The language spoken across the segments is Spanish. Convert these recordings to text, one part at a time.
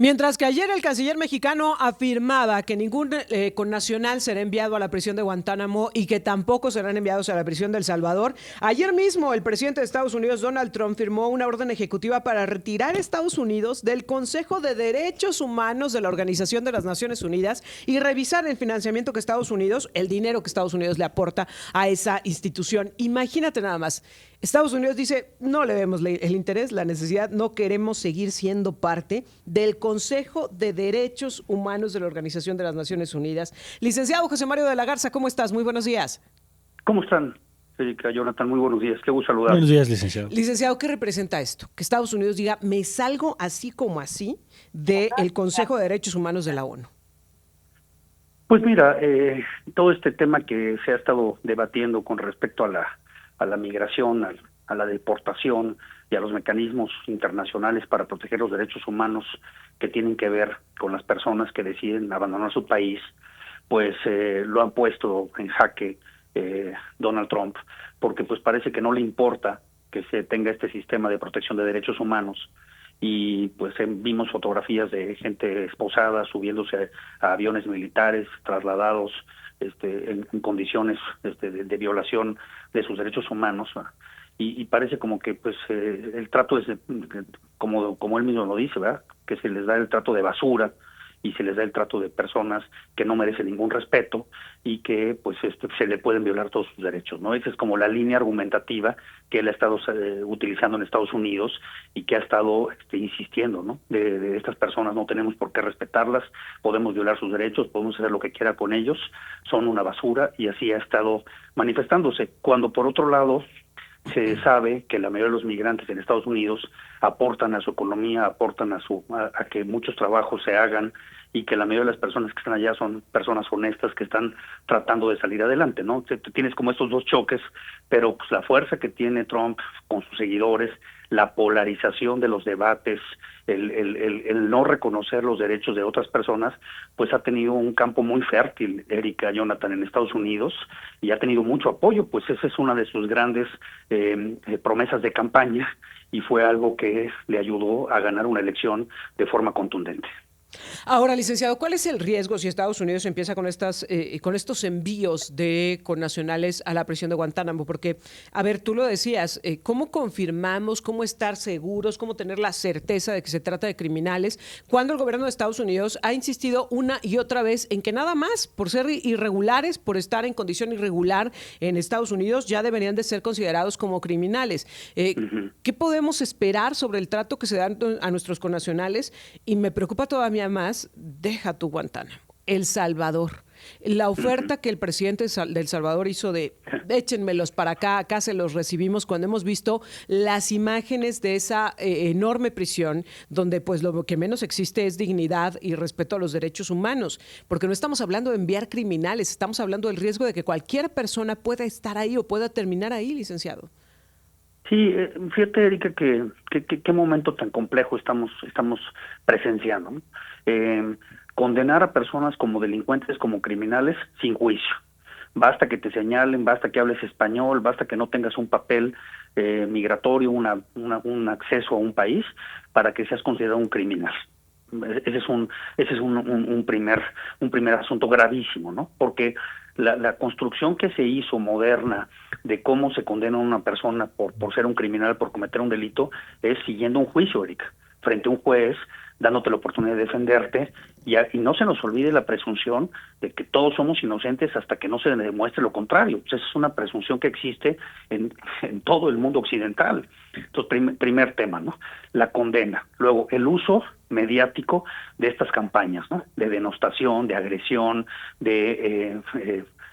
Mientras que ayer el canciller mexicano afirmaba que ningún connacional será enviado a la prisión de Guantánamo y que tampoco serán enviados a la prisión de El Salvador, ayer mismo el presidente de Estados Unidos, Donald Trump, firmó una orden ejecutiva para retirar a Estados Unidos del Consejo de Derechos Humanos de la Organización de las Naciones Unidas y revisar el financiamiento que Estados Unidos, el dinero que Estados Unidos le aporta a esa institución. Imagínate nada más. Estados Unidos dice, no le vemos el interés, la necesidad, no queremos seguir siendo parte del Consejo de Derechos Humanos de la Organización de las Naciones Unidas. Licenciado José Mario de la Garza, ¿cómo estás? Muy buenos días. ¿Cómo están, Erika, Jonathan? Muy buenos días, qué gusto saludar. Buenos días, licenciado. Licenciado, ¿qué representa esto? Que Estados Unidos diga, me salgo así como así del Consejo de Derechos Humanos de la ONU. Pues mira, todo este tema que se ha estado debatiendo con respecto a la migración, a la deportación y a los mecanismos internacionales para proteger los derechos humanos que tienen que ver con las personas que deciden abandonar su país, pues lo han puesto en jaque Donald Trump, porque pues parece que no le importa que se tenga este sistema de protección de derechos humanos. Y pues vimos fotografías de gente esposada subiéndose a aviones militares, trasladados en condiciones de violación de sus derechos humanos, ¿no? Y parece como que pues el trato es como él mismo lo dice, ¿verdad? Que se les da el trato de basura y se les da el trato de personas que no merecen ningún respeto y que pues se le pueden violar todos sus derechos, ¿no? Esa es como la línea argumentativa que él ha estado utilizando en Estados Unidos y que ha estado insistiendo, ¿no? De estas personas no tenemos por qué respetarlas, podemos violar sus derechos, podemos hacer lo que quiera con ellos, son una basura, y así ha estado manifestándose. Cuando por otro lado se sabe que la mayoría de los migrantes en Estados Unidos aportan a su economía, aportan a que muchos trabajos se hagan y que la mayoría de las personas que están allá son personas honestas que están tratando de salir adelante, ¿no? Tienes como estos dos choques, pero pues la fuerza que tiene Trump con sus seguidores, la polarización de los debates, el no reconocer los derechos de otras personas, pues ha tenido un campo muy fértil, Erika, Jonathan, en Estados Unidos, y ha tenido mucho apoyo, pues esa es una de sus grandes promesas de campaña, y fue algo que le ayudó a ganar una elección de forma contundente. Ahora, licenciado, ¿cuál es el riesgo si Estados Unidos empieza con estos envíos de connacionales a la prisión de Guantánamo? Porque, a ver, tú lo decías, ¿cómo confirmamos, cómo estar seguros, cómo tener la certeza de que se trata de criminales cuando el gobierno de Estados Unidos ha insistido una y otra vez en que nada más por ser irregulares, por estar en condición irregular en Estados Unidos, ya deberían de ser considerados como criminales? ¿Qué podemos esperar sobre el trato que se dan a nuestros connacionales? Y me preocupa todavía más, deja tu Guantánamo, El Salvador. La oferta que el presidente de El Salvador hizo de échenmelos para acá, acá se los recibimos, cuando hemos visto las imágenes de esa enorme prisión donde pues lo que menos existe es dignidad y respeto a los derechos humanos, porque no estamos hablando de enviar criminales, estamos hablando del riesgo de que cualquier persona pueda estar ahí o pueda terminar ahí, licenciado. Sí, fíjate, Erika, que qué momento tan complejo estamos presenciando, ¿no? Condenar a personas como delincuentes, como criminales, sin juicio. Basta que te señalen, basta que hables español, basta que no tengas un papel migratorio, un acceso a un país para que seas considerado un criminal. Ese es un primer asunto gravísimo, ¿no? Porque la construcción que se hizo moderna de cómo se condena a una persona por ser un criminal, por cometer un delito, es siguiendo un juicio, Erika, frente a un juez, dándote la oportunidad de defenderte, y no se nos olvide la presunción de que todos somos inocentes hasta que no se demuestre lo contrario. Esa es una presunción que existe en todo el mundo occidental. Entonces, primer tema, ¿no? La condena. Luego, el uso mediático de estas campañas, ¿no? De denostación, de agresión, de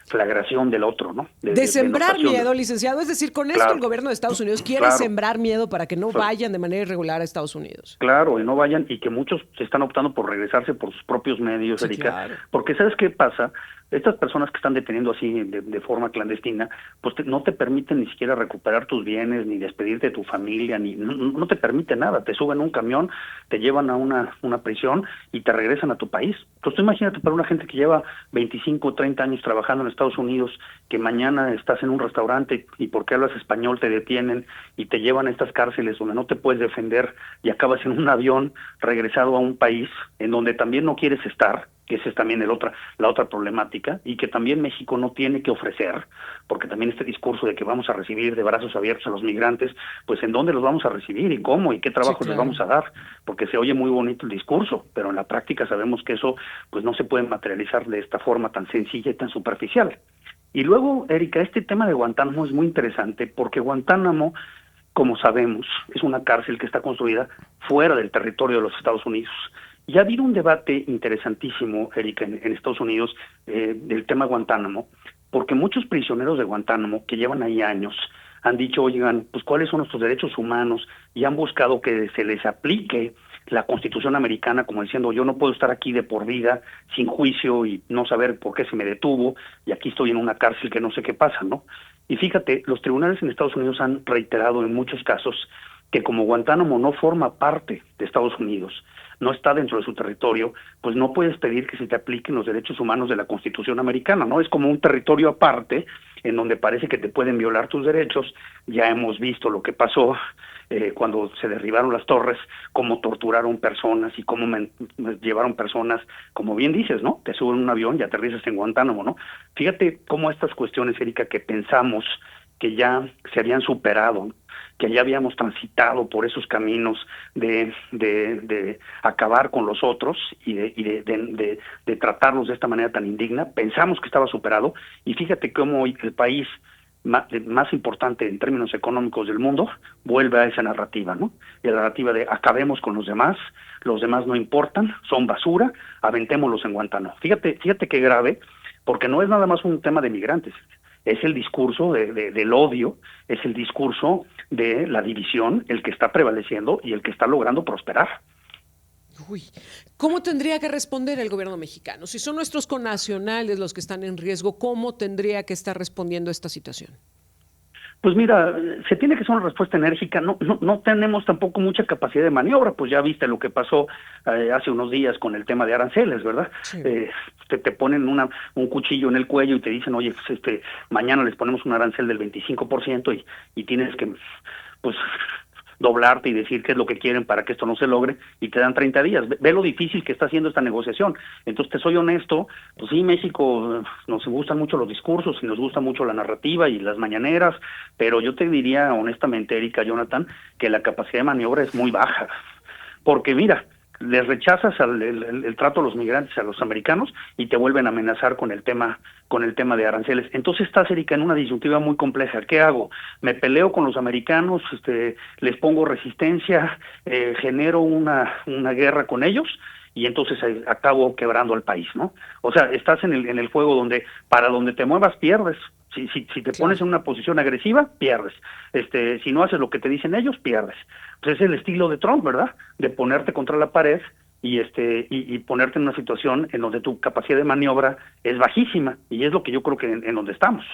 flagración del otro, ¿no? De sembrar miedo, licenciado. Es decir, con esto el gobierno de Estados Unidos quiere sembrar miedo para que no vayan de manera irregular a Estados Unidos. Claro, y no vayan, y que muchos están optando por regresarse por sus propios medios, Erika. Claro. Porque ¿sabes qué pasa? Estas personas que están deteniendo así de forma clandestina, pues no te permiten ni siquiera recuperar tus bienes, ni despedirte de tu familia, ni no te permite nada. Te suben a un camión, te llevan a una prisión y te regresan a tu país. Entonces tú imagínate para una gente que lleva 25 o 30 años trabajando en Estados Unidos, que mañana estás en un restaurante y porque hablas español te detienen y te llevan a estas cárceles donde no te puedes defender y acabas en un avión regresado a un país en donde también no quieres estar, que esa es también la otra problemática, y que también México no tiene que ofrecer, porque también este discurso de que vamos a recibir de brazos abiertos a los migrantes, pues ¿en dónde los vamos a recibir y cómo y qué Sí, trabajos les claro. vamos a dar? Porque se oye muy bonito el discurso, pero en la práctica sabemos que eso pues no se puede materializar de esta forma tan sencilla y tan superficial. Y luego, Erika, este tema de Guantánamo es muy interesante porque Guantánamo, como sabemos, es una cárcel que está construida fuera del territorio de los Estados Unidos. Y ha habido un debate interesantísimo, Erika, en Estados Unidos del tema Guantánamo, porque muchos prisioneros de Guantánamo que llevan ahí años han dicho, oigan, pues cuáles son nuestros derechos humanos y han buscado que se les aplique la Constitución americana, como diciendo, yo no puedo estar aquí de por vida sin juicio y no saber por qué se me detuvo y aquí estoy en una cárcel que no sé qué pasa, ¿no? Y fíjate, los tribunales en Estados Unidos han reiterado en muchos casos que como Guantánamo no forma parte de Estados Unidos, no está dentro de su territorio, pues no puedes pedir que se te apliquen los derechos humanos de la Constitución americana, ¿no? Es como un territorio aparte en donde parece que te pueden violar tus derechos. Ya hemos visto lo que pasó cuando se derribaron las torres, cómo torturaron personas y cómo llevaron personas, como bien dices, ¿no? Te suben a un avión y aterrizas en Guantánamo, ¿no? Fíjate cómo estas cuestiones, Erika, que pensamos que ya se habían superado, que ya habíamos transitado por esos caminos de acabar con los otros y de tratarlos de esta manera tan indigna, pensamos que estaba superado, y fíjate cómo hoy el país más importante en términos económicos del mundo vuelve a esa narrativa, ¿no? Y la narrativa de acabemos con los demás no importan, son basura, aventémoslos en Guantánamo. Fíjate qué grave, porque no es nada más un tema de migrantes, es el discurso del odio, es el discurso de la división el que está prevaleciendo y el que está logrando prosperar. Uy, ¿cómo tendría que responder el gobierno mexicano? Si son nuestros connacionales los que están en riesgo, ¿cómo tendría que estar respondiendo a esta situación? Pues mira, se tiene que hacer una respuesta enérgica, no tenemos tampoco mucha capacidad de maniobra, pues ya viste lo que pasó hace unos días con el tema de aranceles, ¿verdad? Sí. Te ponen un cuchillo en el cuello y te dicen, oye, pues mañana les ponemos un arancel del 25% y tienes que, pues, doblarte y decir qué es lo que quieren para que esto no se logre, y te dan 30 días. Ve lo difícil que está haciendo esta negociación. Entonces, te soy honesto, pues sí, México nos gustan mucho los discursos y nos gusta mucho la narrativa y las mañaneras, pero yo te diría honestamente, Erika, Jonathan, que la capacidad de maniobra es muy baja. Porque mira, les rechazas el trato a los migrantes, a los americanos, y te vuelven a amenazar con el tema de aranceles. Entonces estás, Erika, en una disyuntiva muy compleja. ¿Qué hago? ¿Me peleo con los americanos? ¿Les pongo resistencia? ¿Genero una guerra con ellos? Y entonces acabo quebrando al país, ¿no? O sea, estás en el juego donde para donde te muevas pierdes. Si te pones en una posición agresiva, pierdes. Si no haces lo que te dicen ellos, pierdes. Pues es el estilo de Trump, ¿verdad? De ponerte contra la pared y ponerte en una situación en donde tu capacidad de maniobra es bajísima, y es lo que yo creo que en donde estamos.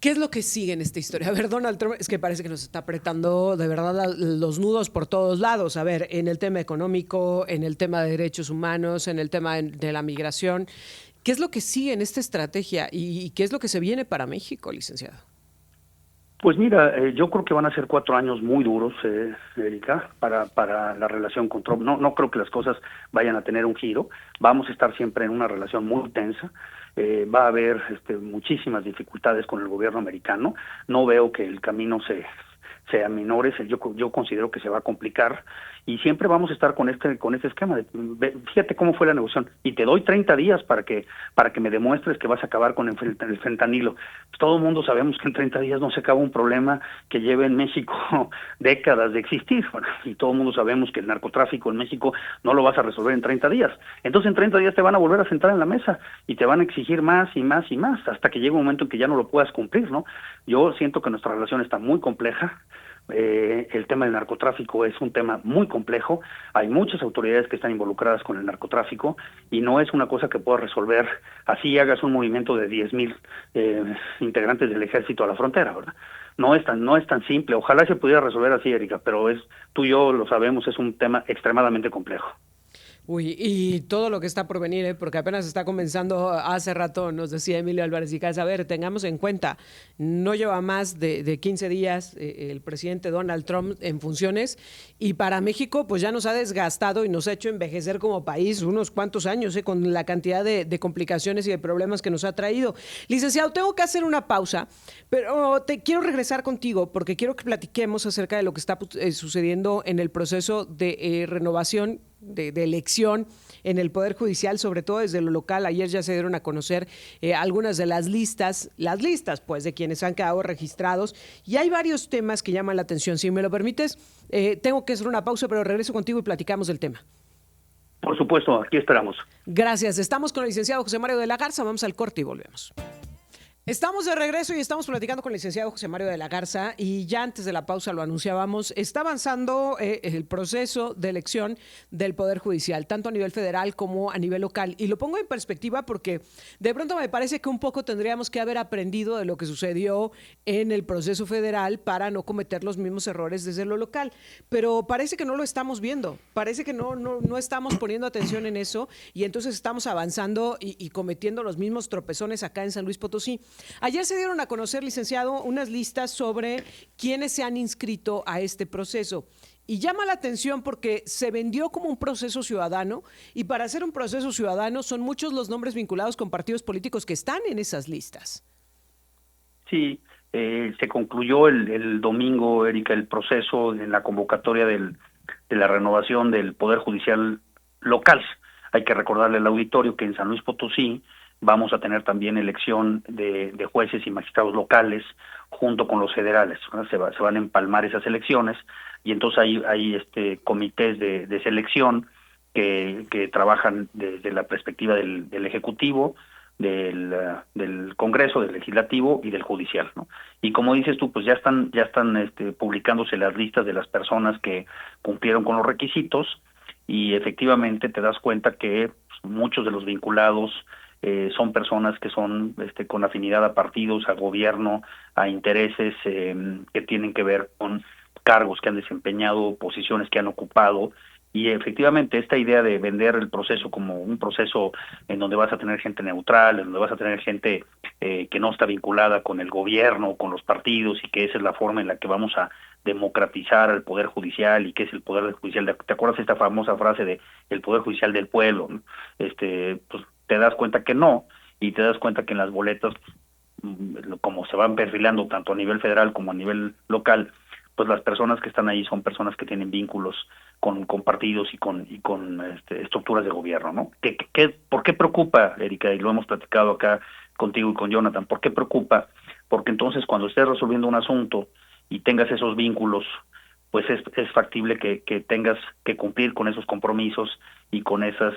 ¿Qué es lo que sigue en esta historia? A ver, Donald Trump, es que parece que nos está apretando de verdad los nudos por todos lados. A ver, en el tema económico, en el tema de derechos humanos, en el tema de la migración. ¿Qué es lo que sigue en esta estrategia y qué es lo que se viene para México, licenciado? Pues mira, yo creo que van a ser 4 años muy duros, Erika, para la relación con Trump. No creo que las cosas vayan a tener un giro. Vamos a estar siempre en una relación muy tensa. Va a haber muchísimas dificultades con el gobierno americano. No veo que el camino sea menores. Yo considero que se va a complicar, y siempre vamos a estar con este esquema fíjate cómo fue la negociación, y te doy 30 días para que me demuestres que vas a acabar con el fentanilo. Pues todo el mundo sabemos que en 30 días no se acaba un problema que lleva en México décadas de existir, bueno, y todo el mundo sabemos que el narcotráfico en México no lo vas a resolver en 30 días. Entonces en 30 días te van a volver a sentar en la mesa y te van a exigir más y más y más hasta que llegue un momento en que ya no lo puedas cumplir, ¿no? Yo siento que nuestra relación está muy compleja, El tema del narcotráfico es un tema muy complejo, hay muchas autoridades que están involucradas con el narcotráfico y no es una cosa que puedas resolver así hagas un movimiento de 10,000 integrantes del ejército a la frontera, ¿verdad? No es tan simple, ojalá se pudiera resolver así, Erika, pero tú y yo lo sabemos, es un tema extremadamente complejo. Uy, y todo lo que está por venir, ¿eh? Porque apenas está comenzando, hace rato nos decía Emilio Álvarez y Casa, a ver, tengamos en cuenta, no lleva más de 15 días el presidente Donald Trump en funciones y para México pues ya nos ha desgastado y nos ha hecho envejecer como país unos cuantos años, con la cantidad de complicaciones y de problemas que nos ha traído. Licenciado, tengo que hacer una pausa, pero te quiero regresar contigo porque quiero que platiquemos acerca de lo que está sucediendo en el proceso de renovación de elección en el Poder Judicial, sobre todo desde lo local. Ayer ya se dieron a conocer algunas de las listas pues de quienes han quedado registrados y hay varios temas que llaman la atención. Si me lo permites, tengo que hacer una pausa, pero regreso contigo y platicamos del tema. Por supuesto, aquí esperamos. Gracias. Estamos con el licenciado José Mario de la Garza. Vamos al corte y volvemos. Estamos de regreso y estamos platicando con el licenciado José Mario de la Garza y ya antes de la pausa lo anunciábamos, está avanzando el proceso de elección del Poder Judicial, tanto a nivel federal como a nivel local. Y lo pongo en perspectiva porque de pronto me parece que un poco tendríamos que haber aprendido de lo que sucedió en el proceso federal para no cometer los mismos errores desde lo local. Pero parece que no lo estamos viendo, parece que no estamos poniendo atención en eso y entonces estamos avanzando y cometiendo los mismos tropezones acá en San Luis Potosí. Ayer se dieron a conocer, licenciado, unas listas sobre quiénes se han inscrito a este proceso. Y llama la atención porque se vendió como un proceso ciudadano y para hacer un proceso ciudadano son muchos los nombres vinculados con partidos políticos que están en esas listas. Sí, se concluyó el domingo, Erika, el proceso en la convocatoria de la renovación del Poder Judicial local. Hay que recordarle al auditorio que en San Luis Potosí vamos a tener también elección de jueces y magistrados locales junto con los federales, ¿no? Se van a empalmar esas elecciones y entonces hay comités de selección que trabajan desde la perspectiva del Ejecutivo, del Congreso, del Legislativo y del Judicial, ¿no? Y como dices tú, pues ya están publicándose las listas de las personas que cumplieron con los requisitos y efectivamente te das cuenta que muchos de los vinculados son personas que son con afinidad a partidos, a gobierno, a intereses que tienen que ver con cargos que han desempeñado, posiciones que han ocupado, y efectivamente esta idea de vender el proceso como un proceso en donde vas a tener gente neutral, en donde vas a tener gente que no está vinculada con el gobierno, con los partidos, y que esa es la forma en la que vamos a democratizar al Poder Judicial y que es el Poder Judicial. ¿Te acuerdas esta famosa frase de el Poder Judicial del pueblo? Pues te das cuenta que no, y te das cuenta que en las boletas, como se van perfilando tanto a nivel federal como a nivel local, pues las personas que están ahí son personas que tienen vínculos con partidos y con estructuras de gobierno, ¿no? ¿Por qué preocupa, Erika? Y lo hemos platicado acá contigo y con Jonathan. ¿Por qué preocupa? Porque entonces cuando estés resolviendo un asunto y tengas esos vínculos, pues es factible que tengas que cumplir con esos compromisos y con esas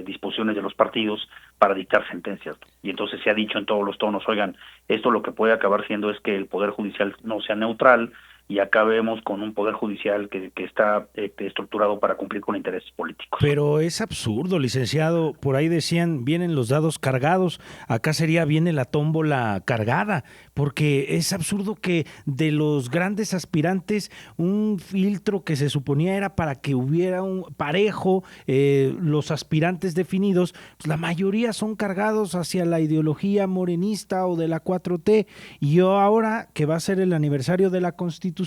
disposiciones de los partidos para dictar sentencias. Y entonces se ha dicho en todos los tonos, oigan, esto lo que puede acabar siendo es que el Poder Judicial no sea neutral y acabemos con un Poder Judicial que está estructurado para cumplir con intereses políticos. Pero es absurdo, licenciado. Por ahí decían, vienen los dados cargados. Acá sería, viene la tómbola cargada, porque es absurdo que de los grandes aspirantes, un filtro que se suponía era para que hubiera un parejo, los aspirantes definidos, pues la mayoría son cargados hacia la ideología morenista o de la 4T. Y yo ahora, que va a ser el aniversario de la Constitución,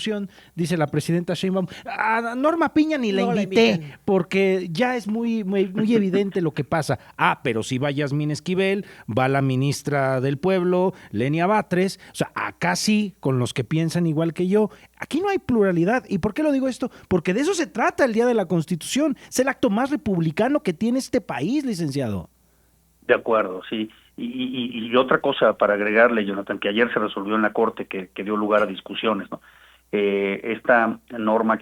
dice la presidenta Sheinbaum, a Norma Piña ni la invité, porque ya es muy evidente lo que pasa. Pero si va Yasmín Esquivel, va la ministra del Pueblo, Lenia Batres, o sea, acá sí, con los que piensan igual que yo. Aquí no hay pluralidad. ¿Y por qué lo digo esto? Porque de eso se trata el Día de la Constitución. Es el acto más republicano que tiene este país, licenciado. De acuerdo, sí. Y otra cosa para agregarle, Jonathan, que ayer se resolvió en la Corte que dio lugar a discusiones, ¿no? Esta norma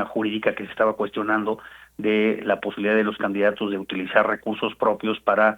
jurídica que se estaba cuestionando de la posibilidad de los candidatos de utilizar recursos propios para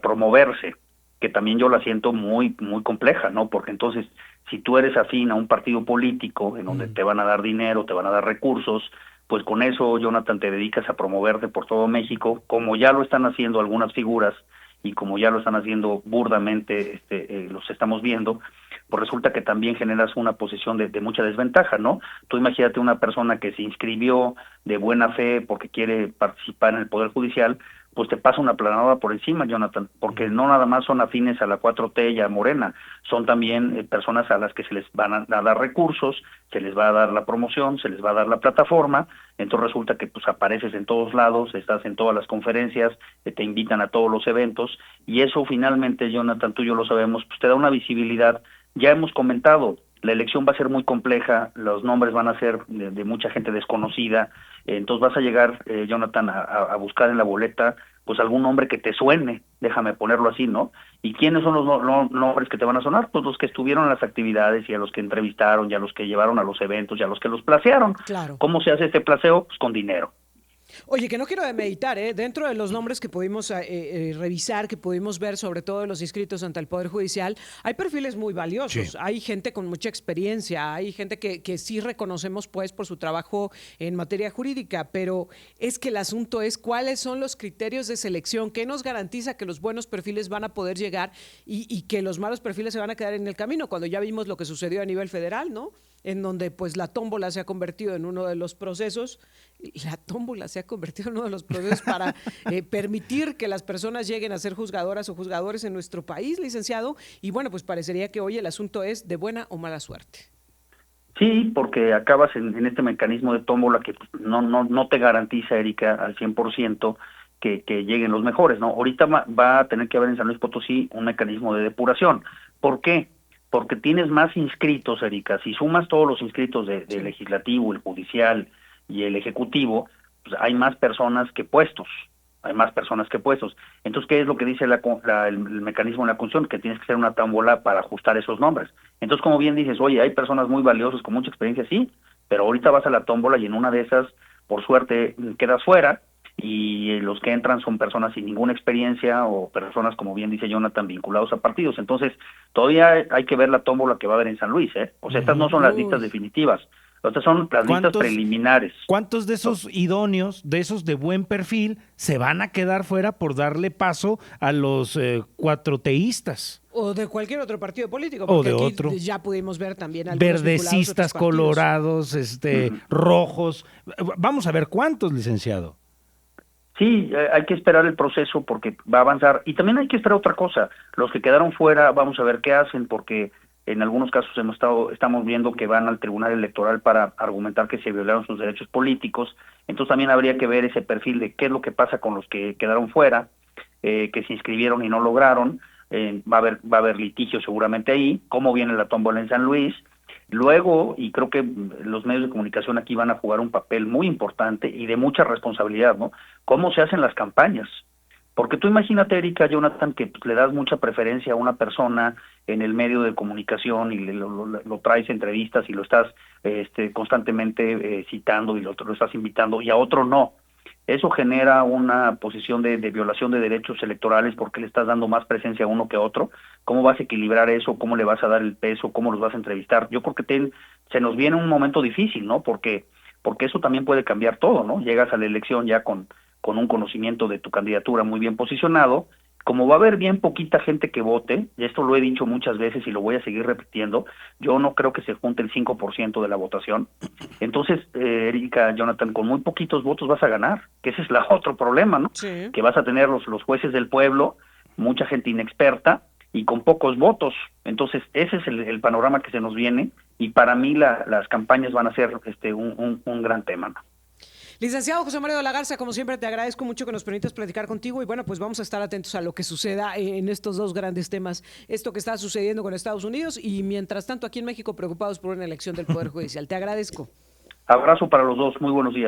promoverse, que también yo la siento muy compleja, ¿no? Porque entonces, Si tú eres afín a un partido político en donde te van a dar dinero, te van a dar recursos, pues con eso, Jonathan, te dedicas a promoverte por todo México, como ya lo están haciendo algunas figuras y como ya lo están haciendo burdamente, los estamos viendo, pues resulta que también generas una posición de mucha desventaja, ¿no? Tú imagínate una persona que se inscribió de buena fe porque quiere participar en el Poder Judicial, pues te pasa una planadora por encima, Jonathan, porque no nada más son afines a la 4T y a Morena, son también personas a las que se les van a dar recursos, se les va a dar la promoción, se les va a dar la plataforma, entonces resulta que pues apareces en todos lados, estás en todas las conferencias, te invitan a todos los eventos, y eso finalmente, Jonathan, tú y yo lo sabemos, pues te da una visibilidad. Ya hemos comentado, la elección va a ser muy compleja, los nombres van a ser de mucha gente desconocida, entonces vas a llegar, Jonathan, a buscar en la boleta pues algún nombre que te suene, déjame ponerlo así, ¿no? ¿Y quiénes son los nombres que te van a sonar? Pues los que estuvieron en las actividades y a los que entrevistaron y a los que llevaron a los eventos y a los que los placearon. Claro. ¿Cómo se hace este placeo? Pues con dinero. Oye, que no quiero demeritar, ¿eh? Dentro de los nombres que pudimos revisar, que pudimos ver, sobre todo de los inscritos ante el Poder Judicial, hay perfiles muy valiosos. Sí. Hay gente con mucha experiencia, hay gente que sí reconocemos pues por su trabajo en materia jurídica, pero es que el asunto es cuáles son los criterios de selección, qué nos garantiza que los buenos perfiles van a poder llegar y que los malos perfiles se van a quedar en el camino, cuando ya vimos lo que sucedió a nivel federal, ¿no? En donde pues la tómbola se ha convertido en uno de los procesos, para permitir que las personas lleguen a ser juzgadoras o juzgadores en nuestro país, licenciado, y bueno, pues parecería que hoy el asunto es de buena o mala suerte. Sí, porque acabas en este mecanismo de tómbola que no te garantiza, Erika, al 100% que lleguen los mejores, ¿no? Ahorita va a tener que haber en San Luis Potosí un mecanismo de depuración. ¿Por qué? Porque tienes más inscritos, Erika. Si sumas todos los inscritos del legislativo, el judicial y el ejecutivo, pues hay más personas que puestos. Entonces, ¿qué es lo que dice el mecanismo de la Constitución? Que tienes que hacer una tómbola para ajustar esos nombres. Entonces, como bien dices, oye, hay personas muy valiosas con mucha experiencia, sí, pero ahorita vas a la tómbola y en una de esas, por suerte, quedas fuera, y los que entran son personas sin ninguna experiencia o personas, como bien dice Jonathan, vinculados a partidos. Entonces, todavía hay que ver la tómbola que va a haber en San Luis, ¿eh? O sea, estas no son las listas definitivas, estas son las listas preliminares. ¿Cuántos de esos idóneos, de esos de buen perfil, se van a quedar fuera por darle paso a los cuatroteístas? O de cualquier otro partido político, porque o de aquí otro. Ya pudimos ver también verdecistas, colorados, rojos. Vamos a ver cuántos, licenciado. Sí, hay que esperar el proceso porque va a avanzar. Y también hay que esperar otra cosa. Los que quedaron fuera, vamos a ver qué hacen, porque en algunos casos estamos viendo que van al Tribunal Electoral para argumentar que se violaron sus derechos políticos. Entonces también habría que ver ese perfil de qué es lo que pasa con los que quedaron fuera, que se inscribieron y no lograron. Va a haber litigio seguramente ahí. Cómo viene la tómbola en San Luis. Luego, y creo que los medios de comunicación aquí van a jugar un papel muy importante y de mucha responsabilidad, ¿no? ¿Cómo se hacen las campañas? Porque tú imagínate, Erika, Jonathan, que le das mucha preferencia a una persona en el medio de comunicación y lo traes a entrevistas y lo estás constantemente citando y lo estás invitando, y a otro no. Eso genera una posición de violación de derechos electorales porque le estás dando más presencia a uno que a otro. ¿Cómo vas a equilibrar eso? ¿Cómo le vas a dar el peso? ¿Cómo los vas a entrevistar? Yo creo que se nos viene un momento difícil, ¿no? Porque eso también puede cambiar todo, ¿no? Llegas a la elección ya con un conocimiento de tu candidatura muy bien posicionado. Como va a haber bien poquita gente que vote, y esto lo he dicho muchas veces y lo voy a seguir repitiendo, yo no creo que se junte el 5% de la votación. Entonces, Erika, Jonathan, con muy poquitos votos vas a ganar, que ese es el otro problema, ¿no? Sí. Que vas a tener los jueces del pueblo, mucha gente inexperta y con pocos votos. Entonces, ese es el panorama que se nos viene, y para mí las campañas van a ser un gran tema, ¿no? Licenciado José Mario de la Garza, como siempre te agradezco mucho que nos permitas platicar contigo y bueno, pues vamos a estar atentos a lo que suceda en estos dos grandes temas, esto que está sucediendo con Estados Unidos y mientras tanto aquí en México preocupados por una elección del Poder Judicial. Te agradezco. Abrazo para los dos, muy buenos días.